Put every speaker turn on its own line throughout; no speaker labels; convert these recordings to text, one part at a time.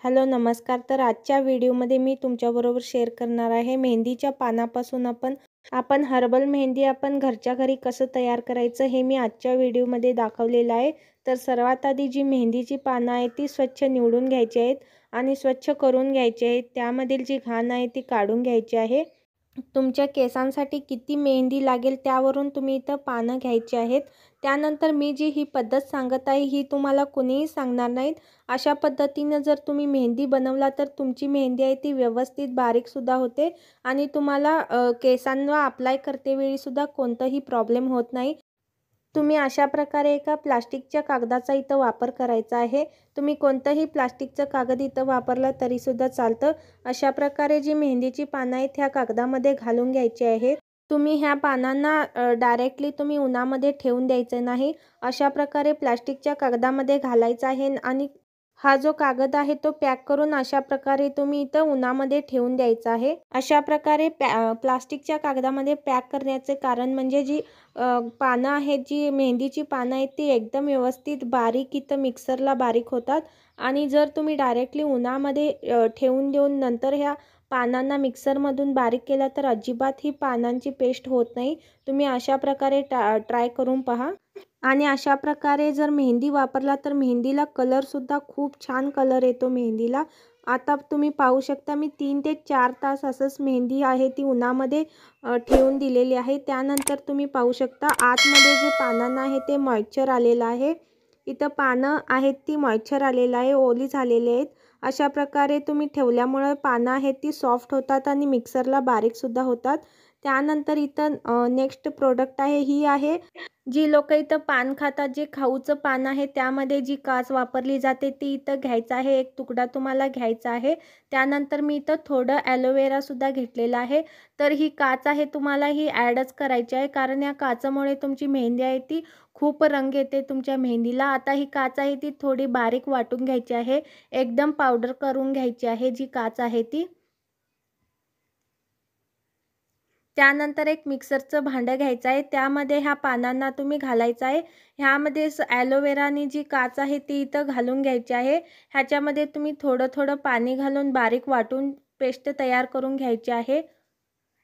Hello नमस्कार। तर आजच्या व्हिडिओमध्ये मी तुमच्याबरोबर शेअर करणार आहे मेहंदीच्या पानापासून आपण हर्बल मेहंदी आपण घरच्या घरी कसं तयार करायचं हे मी आजच्या व्हिडिओमध्ये दाखवलेलं आहे। तर सर्वात आधी जी मेहंदीची पानं आहेत ती स्वच्छ निवडून घ्यायची आहेत आणि स्वच्छ करून घ्यायची आहेत। त्यामधील जी घाण आहे ती काढून घ्यायची आहे। तुमच्या केसांसाठी किती मेहंदी लागेल त्यावरून तुम्ही इथं पानं घ्यायची आहेत। त्यानंतर मी जी ही पद्धत सांगत आहे ही तुम्हाला कोणीही सांगणार नाहीत। अशा पद्धतीने जर तुम्ही मेहंदी बनवला तर तुमची मेहंदी आहे ती व्यवस्थित बारीक सुद्धा होते आणि तुम्हाला केसांना अप्लाय करतेवेळी सुद्धा कोणताही प्रॉब्लेम होत नाही। तुम्ही अशा प्रकारे एका प्लास्टिकच्या कागदाचा इथं वापर करायचा आहे। तुम्ही कोणतंही प्लास्टिकचं कागद इथं वापरला तरी सुद्धा चालतं। अशा प्रकारे जी मेहंदीची पानं आहेत ह्या कागदामध्ये घालून घ्यायची आहेत। तुम्ही ह्या पानांना डायरेक्टली तुम्ही उन्हामध्ये ठेवून द्यायचं नाही। अशा प्रकारे प्लास्टिकच्या कागदामध्ये घालायचं आहे आणि हा जो कागद आहे तो पॅक करून अशा प्रकारे तुम्ही इथं उन्हामध्ये ठेवून द्यायचा आहे। अशा प्रकारे प्लास्टिकच्या कागदामध्ये पॅक करण्याचे कारण म्हणजे जी पानं आहेत जी मेहंदीची पानं आहेत ती एकदम व्यवस्थित बारीक इथं मिक्सरला बारीक होतात आणि जर तुम्ही डायरेक्टली उन्हामध्ये ठेवून देऊन नंतर ह्या पानांना मिक्सरमधून बारीक केला तर अजिबात ही पानांची पेस्ट होत नाही। तुम्ही अशा प्रकारे ट्राय करून पहा आणि अशा प्रकारे जर मेहंदी वापरला तर मेहंदीला कलरसुद्धा खूप छान कलर येतो मेहंदीला। आता तुम्ही पाहू शकता मी 3 ते 4 तास असंच मेहंदी आहे ती उन्हामध्ये ठेवून दिलेली आहे। त्यानंतर तुम्ही पाहू शकता आतमध्ये जे पानांना आहे ते मॉइश्चर आलेलं आहे। इथं पानं आहेत ती मॉइश्चर आलेलं आहे, ओली झालेले आहेत। अशा प्रकारे तुम्ही ठेवल्यामुळे पानं आहेत ती सॉफ्ट होतात आणि मिक्सरला बारीकसुद्धा होतात। त्यानंतर इथं नेक्स्ट प्रोडक्ट आहे ही आहे जी लोक इथं पान खातात, जे खाऊचं पान आहे त्यामध्ये जी काच वापरली जाते ती इथं घ्यायचं आहे, एक तुकडा तुम्हाला घ्यायचा आहे। त्यानंतर मी इथं थोडं ॲलोवेरा सुद्धा घेतलेलं आहे। तर ही काच आहे तुम्हाला ही ॲडच करायची आहे कारण या काचेमुळे तुमची मेहंदी आहे ती खूप रंग येते तुमच्या मेहंदीला। आता ही काच आहे ती थोडी बारीक वाटून घ्यायची आहे, एकदम पावडर करून घ्यायची आहे जी काच आहे ती। त्यानंतर एक मिक्सरचं भांडं घ्यायचं आहे, त्यामध्ये ह्या पानांना तुम्ही घालायचं आहे। ह्यामध्ये ॲलोवेरानी जी काच आहे ती इथं घालून घ्यायची आहे। ह्याच्यामध्ये तुम्ही थोडं थोडं पाणी घालून बारीक वाटून पेस्ट तयार करून घ्यायची आहे।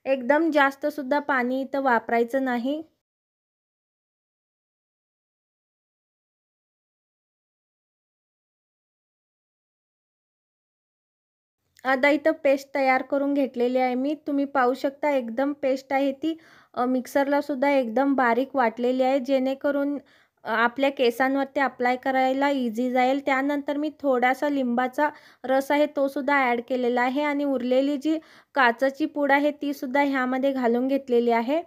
एकदम जास्त सुद्धा पाणी इथं वापरायचं नाही। आता इथं पेस्ट तयार करून घेतलेली आहे मी, तुम्ही पाहू शकता एकदम पेस्ट आहे ती मिक्सरला सुद्धा एकदम बारीक वाटलेली आहे जेणेकरून आपल्या केसांवरती अप्लाय करायला इझी जाईल। त्यानंतर मी थोडासा लिंबाचा रस आहे तो सुद्धा ॲड केलेला आहे आणि उरलेली जी काचेची पूड आहे ती सुद्धा ह्यामध्ये घालून घेतलेली आहे।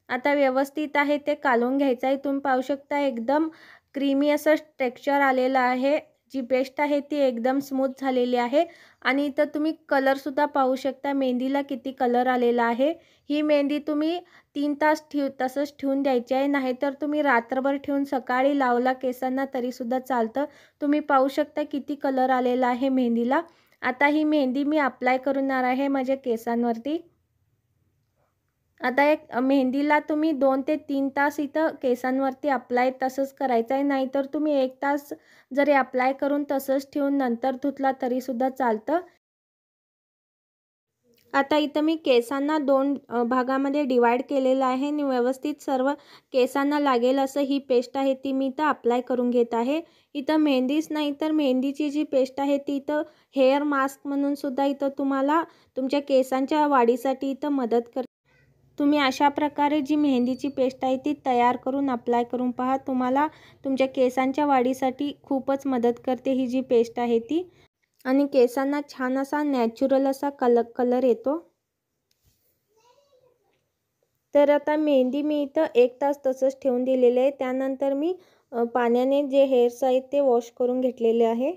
आता व्यवस्थित आहे ते कालवून घ्यायचं आहे। तुम्ही पाहू शकता एकदम क्रीमी असं टेक्स्चर आलेलं आहे। जी पेस्ट आहे ती एकदम स्मूथ झालेली आहे आणि इथं तुम्ही कलरसुद्धा पाहू शकता मेहंदीला किती कलर आलेला आहे। ही मेहंदी तुम्ही 3 तास तसंच ठेवून द्यायची आहे, नाहीतर तुम्ही रात्रभर ठेवून सकाळी लावला केसांना तरीसुद्धा चालतं। तुम्ही पाहू शकता किती कलर आलेला आहे मेहंदीला। आता ही मेहंदी मी अप्लाय करणार आहे माझ्या केसांवरती। आता एक मेहंदीला तुम्ही 2 ते 3 तास इथं केसांवरती अप्लाय तसंच करायचं आहे, नाहीतर तुम्ही 1 तास जरी अप्लाय करून तसंच ठेवून नंतर धुतला तरीसुद्धा चालतं। आता इथं मी केसांना 2 भागामध्ये डिवाइड केलेलं आहे आणि व्यवस्थित सर्व केसांना लागेल असं ही पेस्ट आहे ती मी इथं अप्लाय करून घेत आहे। इथं मेहंदीच नाही तर मेहंदीची जी पेस्ट आहे ती इथं हेअर मास्क म्हणून सुद्धा इथं तुम्हाला तुमच्या केसांच्या वाढीसाठी इथं मदत करते। तुम्ही अशा प्रकारे जी मेहंदीची पेस्ट आहे ती तयार करून अप्लाय करून पहा, तुम्हाला तुमच्या केसांच्या वाढीसाठी खूपच मदत करते ही जी पेस्ट आहे ती आणि केसांना छान असा नॅचरल असा कलर येतो। तर आता मेहंदी मी इथं 1 तास तसंच ठेवून दिलेले आहे। त्यानंतर मी पाण्याने जे हेअर्स आहेत ते वॉश करून घेतलेले आहे।